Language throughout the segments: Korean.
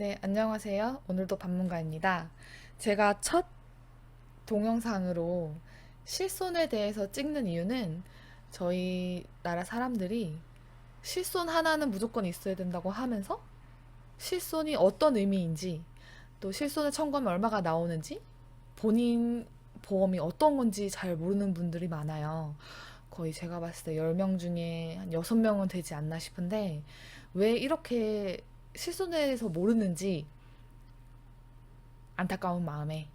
네, 안녕하세요. 오늘도 반문가입니다. 제가 첫 동영상으로 실손에 대해서 찍는 이유는 저희 나라 사람들이 실손 하나는 무조건 있어야 된다고 하면서 실손이 어떤 의미인지 또 실손을 청구하면 얼마가 나오는지 본인 보험이 어떤 건지 잘 모르는 분들이 많아요. 거의 제가 봤을 때 10명 중에 한 6명은 되지 않나 싶은데 왜 이렇게 실손에 대해서 모르는지 안타까운 마음에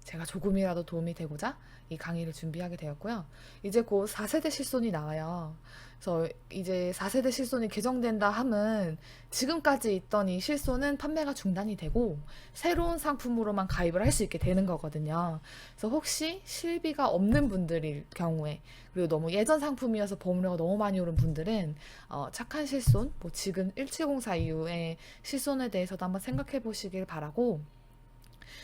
제가 조금이라도 도움이 되고자 이 강의를 준비하게 되었고요. 이제 곧 4세대 실손이 나와요. 그래서 이제 4세대 실손이 개정된다 함은 지금까지 있던 이 실손은 판매가 중단이 되고 새로운 상품으로만 가입을 할 수 있게 되는 거거든요. 그래서 혹시 실비가 없는 분들일 경우에 그리고 너무 예전 상품이어서 보험료가 너무 많이 오른 분들은 착한 실손, 뭐 지금 1704 이후에 실손에 대해서도 한번 생각해 보시길 바라고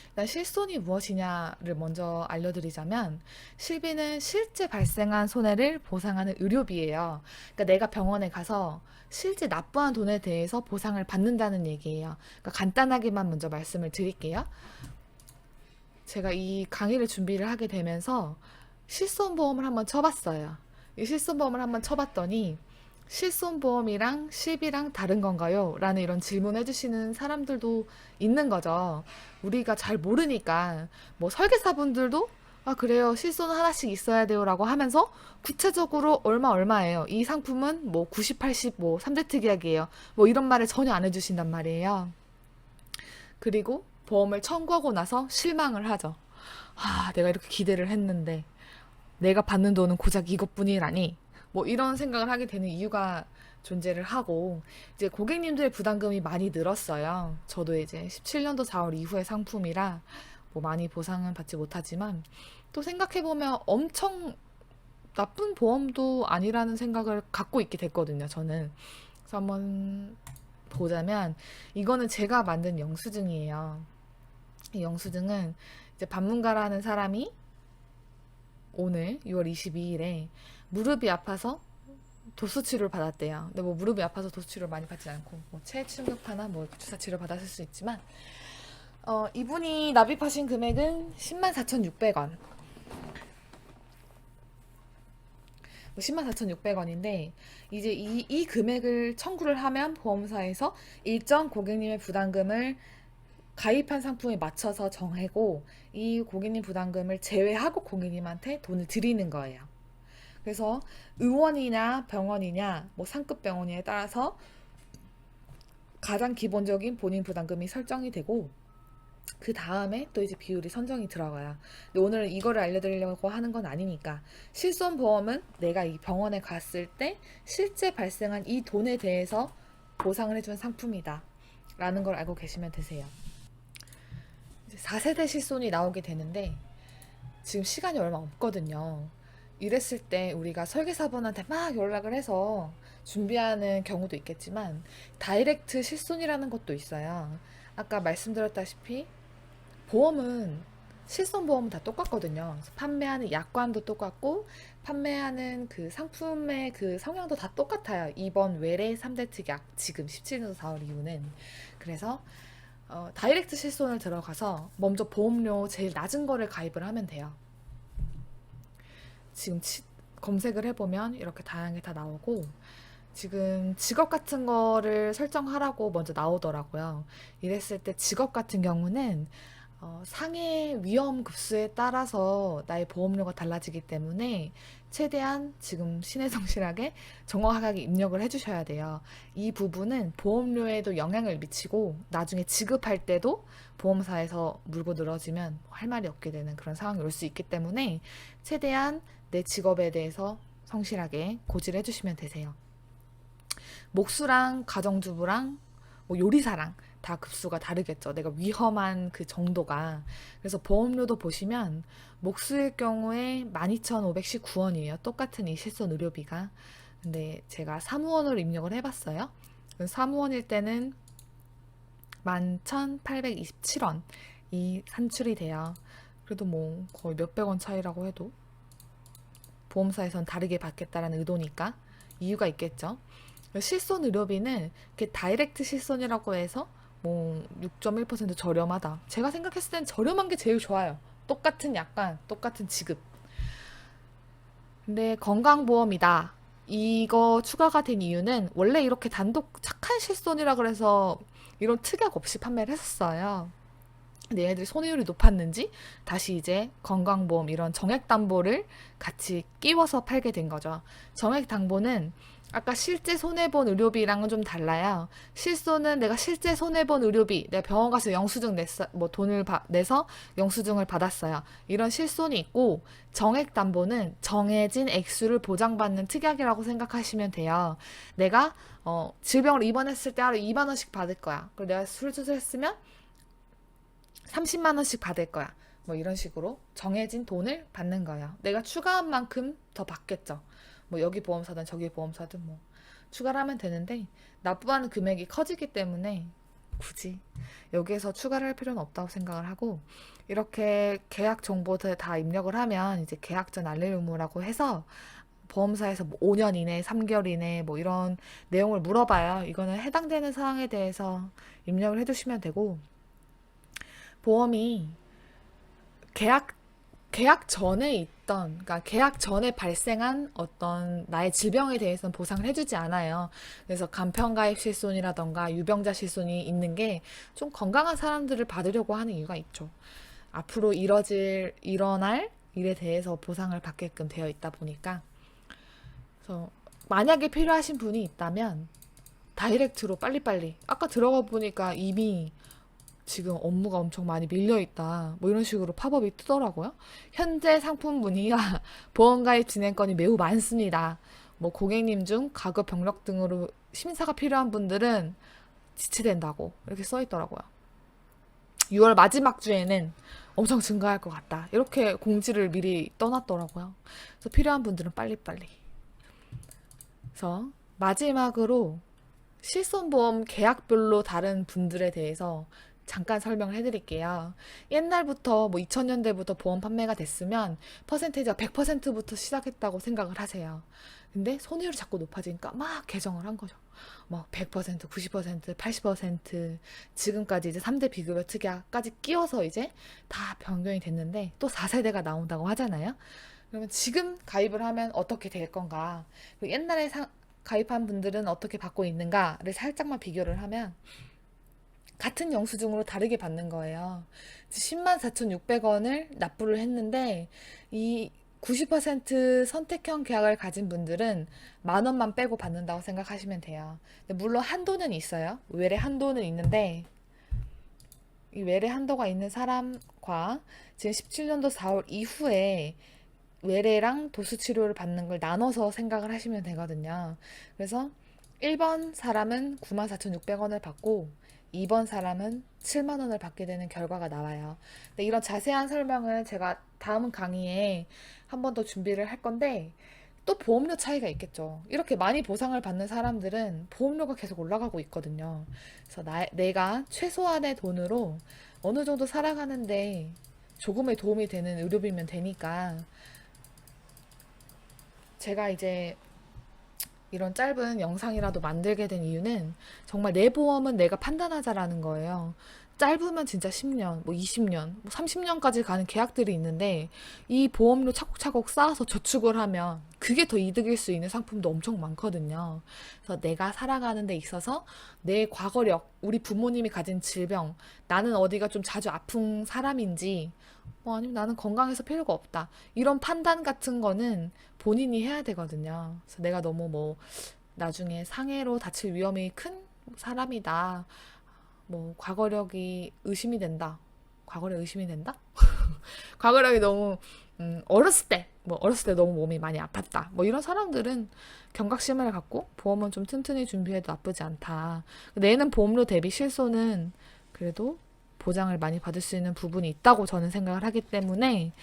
일단 실손이 무엇이냐를 먼저 알려드리자면 실비는 실제 발생한 손해를 보상하는 의료비예요. 그러니까 내가 병원에 가서 실제 납부한 돈에 대해서 보상을 받는다는 얘기예요. 그러니까 간단하게만 먼저 말씀을 드릴게요. 제가 이 강의를 준비를 하게 되면서 실손보험을 한번 쳐봤어요. 이 실손보험을 한번 쳐봤더니 실손보험이랑 실비랑 다른 건가요? 라는 이런 질문 해주시는 사람들도 있는 거죠. 우리가 잘 모르니까 뭐 설계사분들도 아 그래요 실손 하나씩 있어야 돼요 라고 하면서 구체적으로 얼마예요 이 상품은 뭐 90, 80, 뭐 3대 특약이에요 뭐 이런 말을 전혀 안 해주신단 말이에요. 그리고 보험을 청구하고 나서 실망을 하죠. 아 내가 이렇게 기대를 했는데 내가 받는 돈은 고작 이것뿐이라니 뭐 이런 생각을 하게 되는 이유가 존재를 하고 이제 고객님들의 부담금이 많이 늘었어요. 저도 이제 17년도 4월 이후의 상품이라 뭐 많이 보상은 받지 못하지만 또 생각해보면 엄청 나쁜 보험도 아니라는 생각을 갖고 있게 됐거든요. 저는. 그래서 한번 보자면 이거는 제가 만든 영수증이에요. 이 영수증은 이제 반문가라는 사람이 오늘 6월 22일에 무릎이 아파서 도수 치료를 받았대요. 근데 뭐 무릎이 아파서 도수 치료를 많이 받지 않고 뭐 체해 충격파나 뭐 주사 치료 받았을 수 있지만 이분이 납입하신 금액은 10만 4,600원. 10만 4,600원인데 이제 이 금액을 청구를 하면 보험사에서 일정 고객님의 부담금을 가입한 상품에 맞춰서 정하고 이 고객님 부담금을 제외하고 고객님한테 돈을 드리는 거예요. 그래서 의원이냐 병원이냐 뭐 상급 병원이냐에 따라서 가장 기본적인 본인 부담금이 설정이 되고 그 다음에 또 이제 비율이 선정이 들어가요. 근데 오늘 이거를 알려드리려고 하는 건 아니니까 실손보험은 내가 이 병원에 갔을 때 실제 발생한 이 돈에 대해서 보상을 해주는 상품이다 라는 걸 알고 계시면 되세요. 4세대 실손이 나오게 되는데 지금 시간이 얼마 없거든요. 이랬을 때 우리가 설계사분한테 막 연락을 해서 준비하는 경우도 있겠지만 다이렉트 실손이라는 것도 있어요. 아까 말씀드렸다시피 보험은 실손보험은 다 똑같거든요. 판매하는 약관도 똑같고 판매하는 그 상품의 그 성향도 다 똑같아요. 2번 외래 3대 특약 지금 17년도 4월 이후는 그래서 다이렉트 실손을 들어가서 먼저 보험료 제일 낮은 거를 가입을 하면 돼요. 지금 검색을 해보면 이렇게 다양하게 다 나오고 지금 직업 같은 거를 설정하라고 먼저 나오더라고요. 이랬을 때 직업 같은 경우는 상해 위험 급수에 따라서 나의 보험료가 달라지기 때문에 최대한 지금 신혜성실하게 정확하게 입력을 해주셔야 돼요. 이 부분은 보험료에도 영향을 미치고 나중에 지급할 때도 보험사에서 물고 늘어지면 할 말이 없게 되는 그런 상황이 올 수 있기 때문에 최대한 내 직업에 대해서 성실하게 고지를 해주시면 되세요. 목수랑 가정주부랑 뭐 요리사랑 다 급수가 다르겠죠. 내가 위험한 그 정도가. 그래서 보험료도 보시면 목수일 경우에 12,519원이에요. 똑같은 이 실손 의료비가. 근데 제가 사무원으로 입력을 해봤어요. 사무원일 때는 11,827원이 산출이 돼요. 그래도 뭐 거의 몇백 원 차이라고 해도 보험사에선 다르게 받겠다라는 의도니까 이유가 있겠죠. 실손 의료비는 다이렉트 실손이라고 해서 뭐 6.1% 저렴하다. 제가 생각했을 땐 저렴한 게 제일 좋아요. 똑같은 약관, 똑같은 지급. 근데 건강보험이다. 이거 추가가 된 이유는 원래 이렇게 단독 착한 실손이라 그래서 이런 특약 없이 판매를 했었어요. 근데 얘네들이 손해율이 높았는지 다시 이제 건강보험 이런 정액담보를 같이 끼워서 팔게 된 거죠. 정액담보는 아까 실제 손해본 의료비랑은 좀 달라요. 실손은 내가 실제 손해본 의료비, 내가 병원 가서 영수증 냈어, 뭐 돈을 내서 영수증을 받았어요. 이런 실손이 있고, 정액담보는 정해진 액수를 보장받는 특약이라고 생각하시면 돼요. 내가 질병을 입원했을 때 하루 2만 원씩 받을 거야. 그리고 내가 수술했으면 30만 원씩 받을 거야. 뭐 이런 식으로 정해진 돈을 받는 거예요. 내가 추가한 만큼 더 받겠죠. 뭐 여기 보험사든 저기 보험사든 뭐 추가를 하면 되는데 납부하는 금액이 커지기 때문에 굳이 여기에서 추가를 할 필요는 없다고 생각을 하고 이렇게 계약 정보들 다 입력을 하면 이제 계약 전 알릴 의무라고 해서 보험사에서 뭐 5년 이내, 3개월 이내 뭐 이런 내용을 물어봐요. 이거는 해당되는 사항에 대해서 입력을 해두시면 되고 보험이 계약 계약 전에 있던, 그러니까 계약 전에 발생한 어떤 나의 질병에 대해서는 보상을 해주지 않아요. 그래서 간편가입 실손이라던가 유병자 실손이 있는 게 좀 건강한 사람들을 받으려고 하는 이유가 있죠. 앞으로 일어날 일에 대해서 보상을 받게끔 되어 있다 보니까. 그래서 만약에 필요하신 분이 있다면 다이렉트로 빨리빨리. 아까 들어가 보니까 이미 지금 업무가 엄청 많이 밀려있다. 뭐 이런 식으로 팝업이 뜨더라고요. 현재 상품 문의와 보험가입 진행건이 매우 많습니다. 뭐 고객님 중 가급 병력 등으로 심사가 필요한 분들은 지체된다고 이렇게 써있더라고요. 6월 마지막 주에는 엄청 증가할 것 같다. 이렇게 공지를 미리 떠났더라고요. 그래서 필요한 분들은 빨리빨리. 그래서 마지막으로 실손보험 계약별로 다른 분들에 대해서 잠깐 설명을 해드릴게요. 옛날부터 뭐 2000년대부터 보험 판매가 됐으면 퍼센테이지가 100%부터 시작했다고 생각을 하세요. 근데 손해율이 자꾸 높아지니까 막 개정을 한 거죠. 뭐 100%, 90%, 80% 지금까지 이제 3대 비급여 특약까지 끼워서 이제 다 변경이 됐는데 또 4세대가 나온다고 하잖아요. 그러면 지금 가입을 하면 어떻게 될 건가? 옛날에 가입한 분들은 어떻게 받고 있는가를 살짝만 비교를 하면 같은 영수증으로 다르게 받는 거예요. 104,600원을 납부를 했는데 이 90% 선택형 계약을 가진 분들은 10,000원만 빼고 받는다고 생각하시면 돼요. 물론 한도는 있어요. 외래 한도는 있는데 이 외래 한도가 있는 사람과 지금 17년도 4월 이후에 외래랑 도수치료를 받는 걸 나눠서 생각을 하시면 되거든요. 그래서 1번 사람은 94,600원을 받고 2번 사람은 7만 원을 받게 되는 결과가 나와요. 근데 이런 자세한 설명은 제가 다음 강의에 한 번 더 준비를 할 건데 또 보험료 차이가 있겠죠. 이렇게 많이 보상을 받는 사람들은 보험료가 계속 올라가고 있거든요. 그래서 내가 최소한의 돈으로 어느 정도 살아가는데 조금의 도움이 되는 의료비면 되니까 제가 이제 이런 짧은 영상이라도 만들게 된 이유는 정말 내 보험은 내가 판단하자라는 거예요. 짧으면 진짜 10년, 뭐 20년, 뭐 30년까지 가는 계약들이 있는데 이 보험료 차곡차곡 쌓아서 저축을 하면 그게 더 이득일 수 있는 상품도 엄청 많거든요. 그래서 내가 살아가는 데 있어서 내 과거력, 우리 부모님이 가진 질병, 나는 어디가 좀 자주 아픈 사람인지 아니면 나는 건강해서 필요가 없다. 이런 판단 같은 거는 본인이 해야 되거든요. 그래서 내가 너무 뭐 나중에 상해로 다칠 위험이 큰 사람이다. 뭐 과거력이 의심이 된다. 과거력 의심이 된다? 과거력이 너무 어렸을 때 너무 몸이 많이 아팠다. 뭐 이런 사람들은 경각심을 갖고 보험은 좀 튼튼히 준비해도 나쁘지 않다. 내는 보험료 대비 실손은 그래도 보장을 많이 받을 수 있는 부분이 있다고 저는 생각을 하기 때문에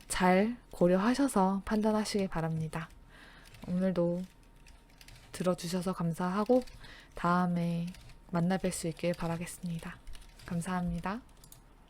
잘 고려하셔서 판단하시길 바랍니다. 오늘도 들어주셔서 감사하고 다음에 만나 뵐 수 있길 바라겠습니다. 감사합니다.